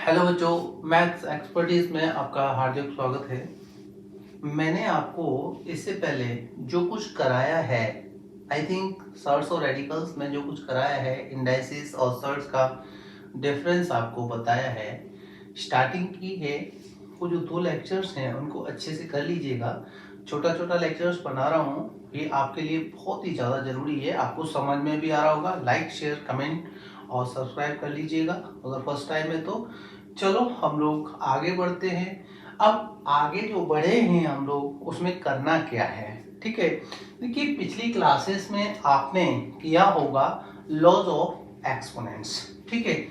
Hello बच्चों, maths expertise में आपका हार्दिक स्वागत है। मैंने आपको इससे पहले जो कुछ कराया है, आई थिंक सर्ट्स और रेडिकल्स में जो कुछ कराया है, इंडाइसिस और सर्ट्स का डिफरेंस आपको बताया है, स्टार्टिंग की है। वो जो 2 लेक्चर्स हैं उनको अच्छे से कर लीजिएगा। छोटा छोटा लेक्चर्स बना रहा हूँ, ये आपके लिए बहुत ही ज़्यादा ज़रूरी है। आपको समझ में भी आ रहा होगा। लाइक, शेयर, कमेंट और सब्सक्राइब कर लीजिएगा अगर फर्स्ट टाइम है तो। चलो हम लोग आगे बढ़ते हैं। अब आगे जो बढ़े हैं हम लोग, उसमें करना क्या है, ठीक है। देखिए, पिछली क्लासेस में आपने किया होगा लॉज ऑफ एक्सपोनेंट्स, ठीक है।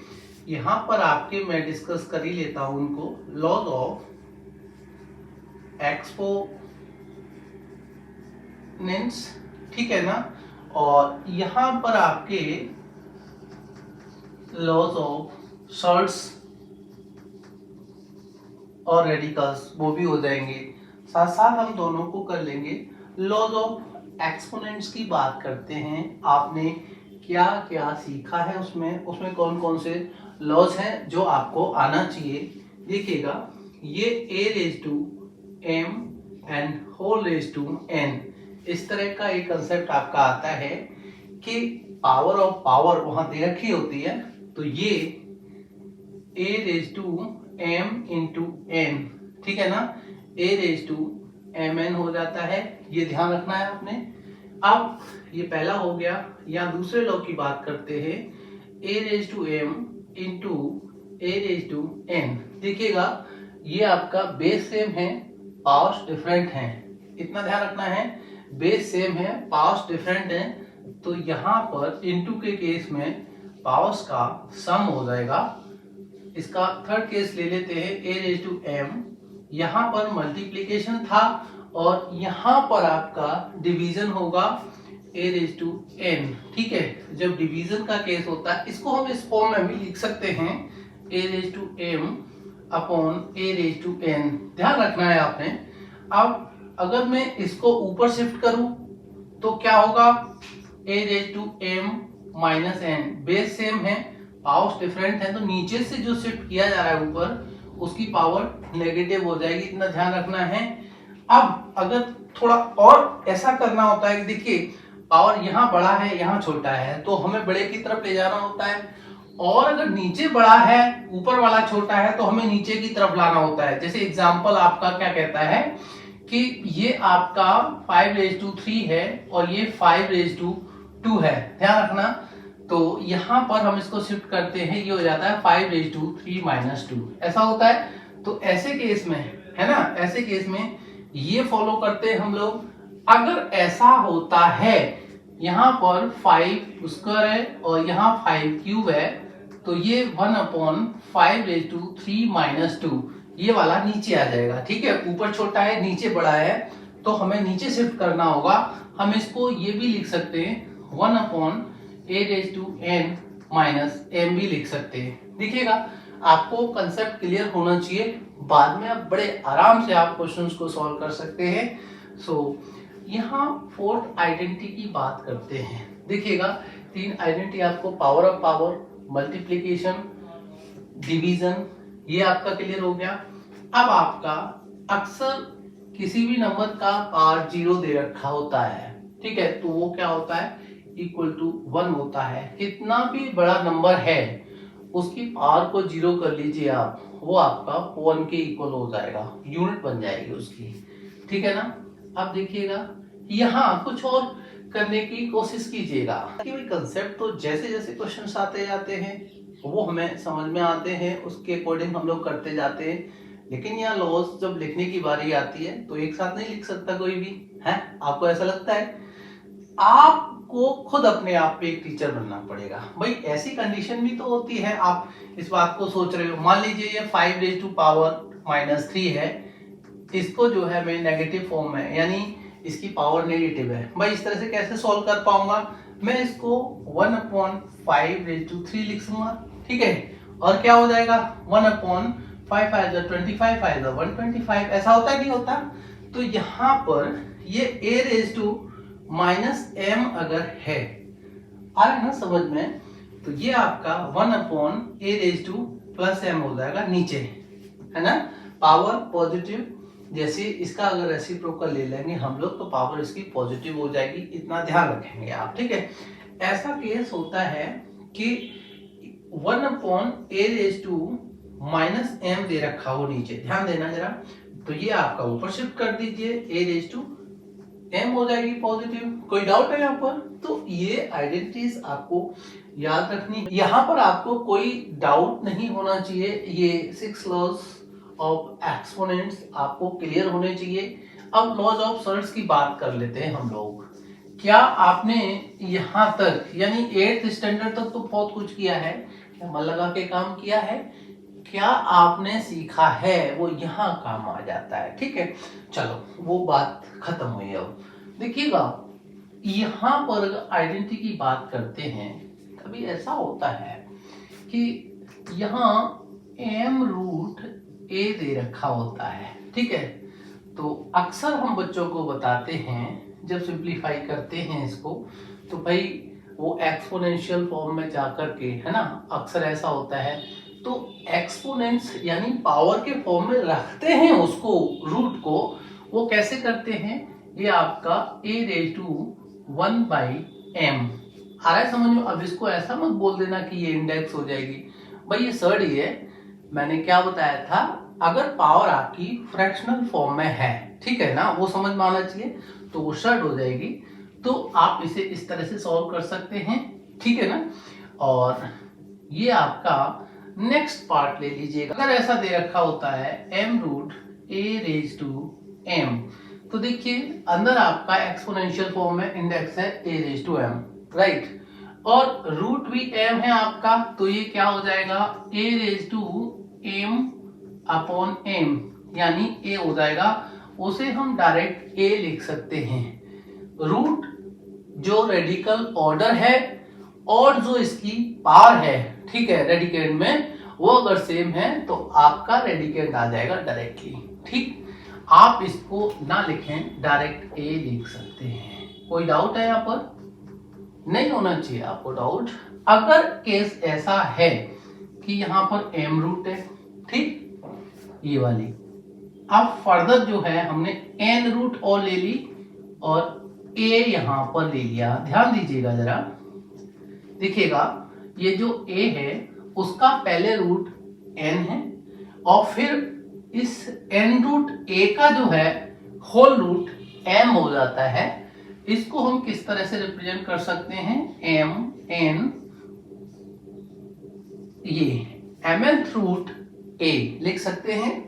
यहाँ पर आपके मैं डिस्कस कर ही लेता हूं उनको। लॉज ऑफ एक्सपोनेंट्स, ठीक है ना। और यहाँ पर आपके लॉज ऑफ सर्ट्स और रेडिकल्स वो भी हो जाएंगे। साथ साथ हम दोनों को कर लेंगे। लॉज ऑफ एक्सपोनेंट्स की बात करते हैं। आपने क्या क्या सीखा है उसमें कौन कौन से लॉज हैं जो आपको आना चाहिए। देखिएगा, ये a raise to m and whole raise to n, इस तरह का एक कंसेप्ट आपका आता है कि पावर ऑफ पावर वहां दे रखी होती है। तो ये a raise to m into n, ठीक है ना। a रेज टू mn हो जाता है, ये ध्यान रखना है आपने। अब ये पहला हो गया। या दूसरे लॉ की बात करते हैं, a raise to m into a raise to n। देखिएगा, ये आपका बेस सेम है, पावर्स डिफरेंट हैं, इतना ध्यान रखना है। बेस सेम है, पावर्स डिफरेंट हैं, तो यहाँ पर इंटू के केस में पावर्स का सम हो जाएगा। इसका थर्ड केस ले लेते हैं, a रेज टू m। यहाँ पर मल्टीप्लीकेशन था और यहाँ पर आपका डिवीजन होगा a रेज टू n, ठीक है। जब डिवीजन का केस होता है, इसको हम इस फॉर्म में भी लिख सकते हैं, a raise to m upon a raise to n। ध्यान रखना है आपने। अब अगर मैं इसको ऊपर शिफ्ट करूं तो क्या होगा, a raise to m minus n। Base same है, पावर्स डिफरेंट है, तो नीचे से जो शिफ्ट किया जा रहा है ऊपर, उसकी पावर नेगेटिव हो जाएगी, इतना ध्यान रखना है। अब अगर थोड़ा और ऐसा करना होता है कि देखिए, पावर यहाँ बड़ा है यहाँ छोटा है, तो हमें बड़े की तरफ ले जाना होता है। और अगर नीचे बड़ा है ऊपर वाला छोटा है तो हमें नीचे की तरफ लाना होता है। जैसे एग्जाम्पल आपका क्या कहता है कि ये आपका 5/3 है और ये 5/2 है, ध्यान रखना। तो यहां पर हम इसको शिफ्ट करते हैं, ये हो जाता है 5/3 - 2, ऐसा होता है। तो ऐसे केस में, है ना, ऐसे केस में ये फॉलो करते हैं हम लोग। अगर ऐसा होता है, यहां पर 5 स्क्वायर है और यहाँ 5 क्यूब है, तो ये 1/5/3 - 2, ये वाला नीचे आ जाएगा, ठीक है। ऊपर छोटा है नीचे बड़ा है, तो हमें नीचे शिफ्ट करना होगा। हम इसको ये भी लिख सकते हैं, 1/a/n माइनस m भी लिख सकते हैं। देखिएगा, आपको कंसेप्ट क्लियर होना चाहिए, बाद में आप बड़े आराम से आप क्वेश्चंस को सॉल्व कर सकते हैं। यहाँ फोर्थ आइडेंटिटी की बात करते हैं। देखिएगा, 3 आइडेंटिटी आपको, power of power, multiplication, division, ये आपका क्लियर हो गया। अब आपका अक्सर किसी भी नंबर का पावर 0 दे रखा होता है, ठीक है, तो वो क्या होता है, इक्वल टू 1 होता है। कितना भी बड़ा नंबर है उसकी पावर को 0 कर लीजिए आप, वो आपका 1 के इक्वल हो जाएगा, यूनिट बन जाएगी उसकी, ठीक है ना। अब देखिएगा, यहाँ कुछ और करने की कोशिश कीजिएगा कि भाई कंसेप्ट तो जैसे जैसे क्वेश्चंस आते जाते हैं वो हमें समझ में आते हैं, उसके अकॉर्डिंग हम लोग करते जाते हैं। लेकिन यहाँ लॉस जब लिखने की बारी आती है तो एक साथ नहीं लिख सकता कोई भी, है। आपको ऐसा लगता है, आपको खुद अपने आप पे एक टीचर बनना पड़ेगा। भाई ऐसी कंडीशन भी तो होती है, आप इस बात को सोच रहे हो, मान लीजिए ये 5/3 है, इसको जो है मैं नेगेटिव फॉर्म में, यानी इसकी पावर नेगेटिव है, भाई इस तरह से कैसे सॉल्व कर पाऊंगा। मैं इसको 1/5/3 लिख दूंगा, ठीक है। और क्या हो जाएगा, 1/5 5 125, ऐसा होता है नहीं होता। तो यहाँ पर ये a⁻m अगर है, आ रहा है ना समझ में, तो ये आपका 1/a⁻m प्लस m हो जाएगा नीचे, है ना। पावर पॉजिटिव, जैसे इसका अगर रेसिप्रोकल ले लेंगे हम लोग तो पावर इसकी पॉजिटिव हो जाएगी, इतना ध्यान रखेंगे आप, ठीक है। ऐसा केस होता है कि 1/a⁻m दे रखा हो नीचे, ध्यान देना जरा, तो ये आपका ऊपर शिफ्ट कर दीजिए, a⁻m हो जाएगी पॉजिटिव। कोई डाउट है यहाँ पर? तो ये आइडेंटिटीज आपको याद रखनी, यहाँ पर आपको कोई डाउट नहीं होना चाहिए। ये 6 लॉज ऑफ एक्सपोनेंट्स आपको क्लियर होने चाहिए। अब लॉज ऑफ सर्ट्स की बात कर लेते हैं हम लोग। क्या आपने यहाँ तक यानी 8th स्टैंडर्ड तक तो बहुत कुछ किया है, मन लगा के काम किया है, क्या आपने सीखा है वो यहाँ काम आ जाता है, ठीक है। चलो वो बात खत्म हुई। अब देखिएगा यहाँ पर आइडेंटिटी की बात करते हैं, कभी ऐसा होता है कि यहाँ m√a दे रखा होता है, ठीक है। तो अक्सर हम बच्चों को बताते हैं जब सिंप्लीफाई करते हैं इसको, तो भाई वो एक्सपोनेंशियल फॉर्म में जाकर के, है ना, अक्सर ऐसा होता है। तो एक्सपोनेंट्स यानी पावर के फॉर्म में रखते हैं उसको, रूट को, वो कैसे करते हैं, ये आपका a⁻1/m आ रहा है समझ में। अब इसको ऐसा मत बोल देना कि ये इंडेक्स हो जाएगी, भाई ये सर्ड ही है। मैंने क्या बताया था, अगर पावर आपकी फ्रैक्शनल फॉर्म में है, ठीक है ना, वो समझ में आना चाहिए, तो वो सर्ड हो जाएगी। तो आप इसे इस तरह से सॉल्व कर सकते हैं, ठीक है ना। और ये आपका नेक्स्ट पार्ट ले लीजिएगा। अगर ऐसा दे रखा होता है m√a⁻m, तो देखिए अंदर आपका एक्सपोनेंशियल फॉर्म में इंडेक्स है a⁻m, राइट, और रूट भी m है आपका, तो ये क्या हो जाएगा a⁻m/m, यानी a हो जाएगा। उसे हम डायरेक्ट a लिख सकते हैं। रूट जो रेडिकल ऑर्डर है और जो इसकी पावर है, ठीक है, रेडिकेंड में, वो अगर सेम है तो आपका रेडिकेंड आ जाएगा डायरेक्टली, ठीक। आप इसको ना लिखें, डायरेक्ट a लिख सकते हैं। कोई डाउट है यहाँ पर? नहीं होना चाहिए आपको डाउट। अगर केस ऐसा है कि यहाँ पर m√ है, ठीक, ये वाली, अब फर्दर जो है हमने n√ और ले ली और a यहां पर ले लिया। ध्यान दीजिएगा जरा, देखिएगा ये जो a है उसका पहले रूट n है और फिर इस n√a का जो है होल रूट m हो जाता है। इसको हम किस तरह से रिप्रेजेंट कर सकते हैं, mn, ये mth√a लिख सकते हैं।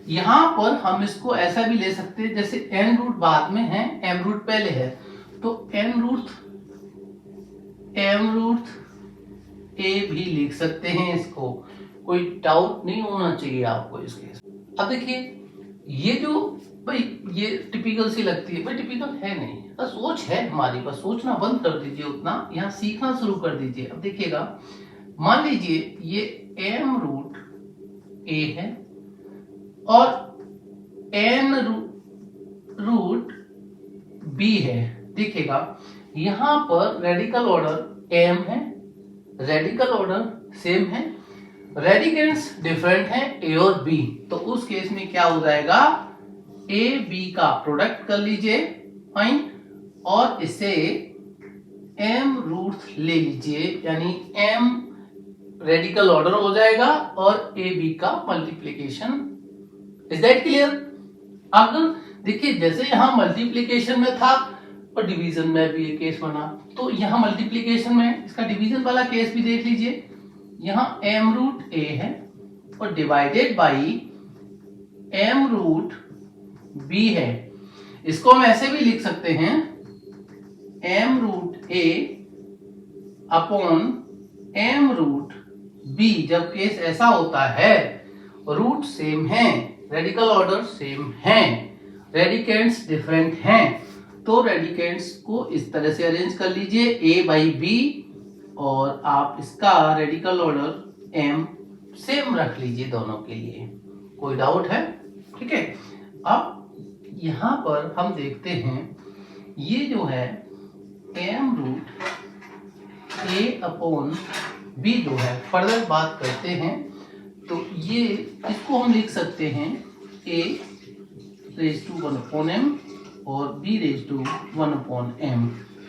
यहां पर हम इसको ऐसा भी ले सकते हैं, जैसे n√ बाद में है, m√ पहले है, तो m√a भी लिख सकते हैं इसको। कोई डाउट नहीं होना चाहिए आपको इसके। अब देखिए ये जो भाई ये टिपिकल सी लगती है, भाई टिपिकल है नहीं, बस सोच है हमारी, बस सोचना बंद कर दीजिए, उतना यहाँ सीखना शुरू कर दीजिए। अब देखिएगा, मान लीजिए ये m√a है और n√b है। देखिएगा यहां पर रेडिकल ऑर्डर m है, रेडिकल ऑर्डर सेम है, रेडिकेंड्स डिफरेंट हैं a और b, तो उस केस में क्या हो जाएगा, a b का प्रोडक्ट कर लीजिए, फाइन, और इसे m√ ले लीजिए, यानी m रेडिकल ऑर्डर हो जाएगा और a b का मल्टीप्लिकेशन। Is that clear? अगर देखिए जैसे यहां मल्टीप्लिकेशन में था और डिवीजन में भी ये केस बना, तो यहां मल्टीप्लिकेशन में इसका डिवीजन वाला केस भी देख लीजिए। यहां m√a है और डिवाइडेड बाई m√b है। इसको हम ऐसे भी लिख सकते हैं, m√a अपॉन m√b। जब केस ऐसा होता है, रूट सेम है, रेडिकल ऑर्डर सेम है, रेडिकेंड्स डिफरेंट हैं, तो रेडिकेंड्स को इस तरह से अरेंज कर लीजिए a/b, और आप इसका रेडिकल ऑर्डर m सेम रख लीजिए दोनों के लिए। कोई डाउट है? ठीक है। अब यहां पर हम देखते हैं ये जो है m√a अपॉन b जो है, फर्दर बात करते हैं, तो ये इसको हम लिख सकते हैं a रेज टू 1/m और b रेज टू 1/m।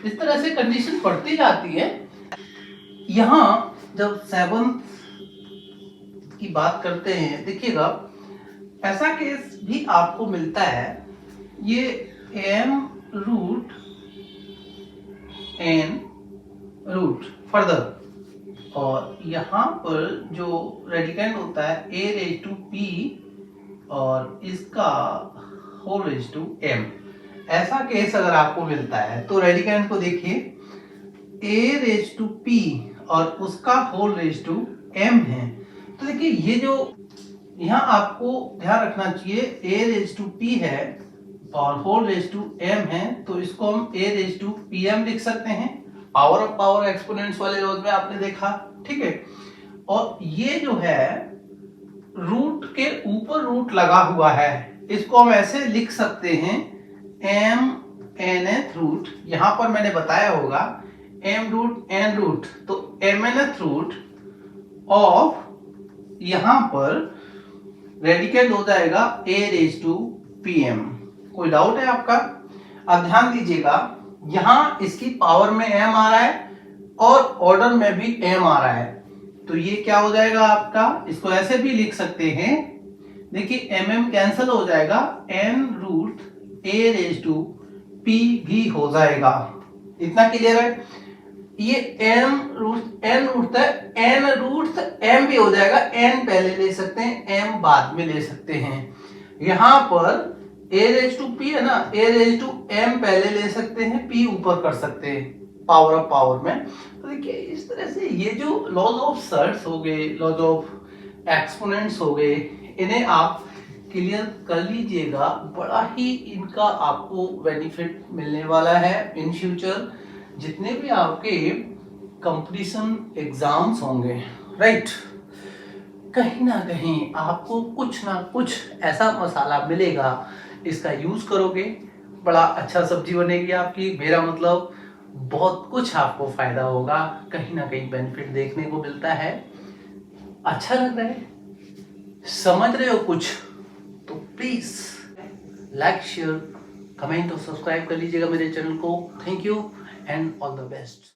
इस तरह से कंडीशन बढ़ती जाती है। यहाँ जब 7th की बात करते हैं, देखिएगा ऐसा केस भी आपको मिलता है, ये m root n root further, और यहाँ पर जो रेडिकेंड होता है a रेज टू p और इसका होल रेज टू m। ऐसा केस अगर आपको मिलता है तो रेडिकेंड को देखिए, a रेज टू p और उसका होल रेज टू m है। तो देखिए ये जो यहाँ आपको ध्यान रखना चाहिए, a रेज टू p है और होल रेज टू m है, तो इसको हम a रेज टू pm लिख सकते हैं। पावर ऑफ पावर एक्सपोनेंट्स वाले रोज में आपने देखा, ठीक है। और ये जो है रूट के ऊपर रूट लगा हुआ है, इसको हम ऐसे लिख सकते हैं m nth रूट, यहां पर मैंने बताया होगा m रूट n रूट, तो mnth रूट ऑफ यहां पर रेडिकेंड हो जाएगा a रेज टू pm। कोई डाउट है आपका? अब ध्यान दीजिएगा, यहां इसकी पावर में m आ रहा है और ऑर्डर में भी m आ रहा है, तो ये क्या हो जाएगा आपका, इसको ऐसे भी लिख सकते हैं, देखिए mm कैंसिल हो जाएगा, n root a raise to p भी हो जाएगा। इतना क्लियर है? ये m रूट n रूट है, n रूट m भी हो जाएगा, n पहले ले सकते हैं, m बाद में ले सकते हैं। यहां पर a रेज टू p है ना, a रेज टू m पहले ले सकते हैं, p ऊपर कर सकते हैं पावर ऑफ पावर में। तो देखिए इस तरह से ये जो लॉज ऑफ सर्ट्स हो गए, लॉज ऑफ एक्सपोनेंट्स हो गए, इन्हें आप क्लियर कर लीजिएगा। बड़ा ही इनका आपको बेनिफिट मिलने वाला है इन फ्यूचर, जितने भी आपके कंपटीशन एग्जाम्स होंगे, राइट। कहीं ना कहीं आपको कुछ ना कुछ ऐसा मसाला मिलेगा, इसका यूज करोगे, बड़ा अच्छा सब्जी बनेगी आपकी। मेरा मतलब बहुत कुछ आपको फायदा होगा, कहीं ना कहीं बेनिफिट देखने को मिलता है। अच्छा लग रहा है, समझ रहे हो कुछ, तो प्लीज लाइक शेयर कमेंट और सब्सक्राइब कर लीजिएगा मेरे चैनल को। Thank you and all the best.